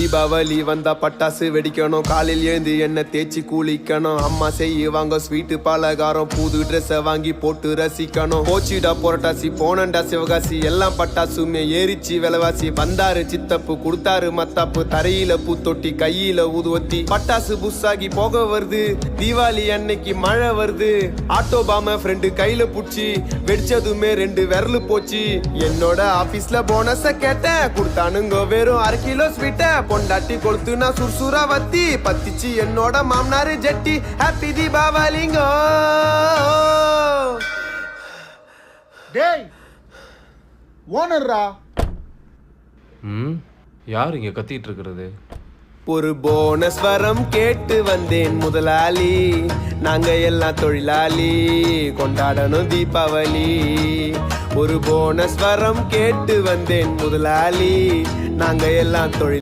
தீபாவளி வந்தா பட்டாசு வெடிக்கணும், காலையில் ஏந்து எண்ணெய் தேய்ச்சி குளிக்கணும், அம்மா செய்வாங்க ஸ்வீட்டு பலகாரம், புது ட்ரெஸ்ஸை வாங்கி போட்டு ரசிக்கணும். போச்சிடா புரட்டாசி போனண்டா சிவகாசி, எல்லாம் பட்டாசுமே ஏறிச்சு விலைவாசி. வந்தாரு சித்தப்பு கொடுத்தாரு மத்தாப்பு, தரையில பூத்தொட்டி கையில ஊதுவத்தி, பட்டாசு புஸ்ஸாகி போக வருது, தீபாவளி அன்னைக்கு மழை வருது. ஆட்டோ பாம ஃப்ரெண்டு கையில புடிச்சு வெடிச்சதுமே 2 விரலு போச்சு. என்னோட ஆபீஸ்ல போனஸ கேட்டேன், கொடுத்தானுங்க வெறும் 1/2 கிலோ ஸ்வீட்ட. பொண்டாட்டி கொளுத்து நான் சுர்சுரா வத்தி பத்திச்சு என்னோட மாமனாரு ஜெட்டி. ஹாப்பி தீபாவளிங்கோ. டேய் ஓனர்ரா. யார் இங்க கத்திட்டு இருக்கிறது? ஒரு போனஸ் வரம் கேட்டு வந்தேன் முதலாளி, நாங்க எல்லாம் தொழிலாளி கொண்டாடணும் தீபாவளி. ஒரு போனஸ் வரம் கேட்டு வந்தேன் முதலாளி, நாங்க எல்லாம் தொழில்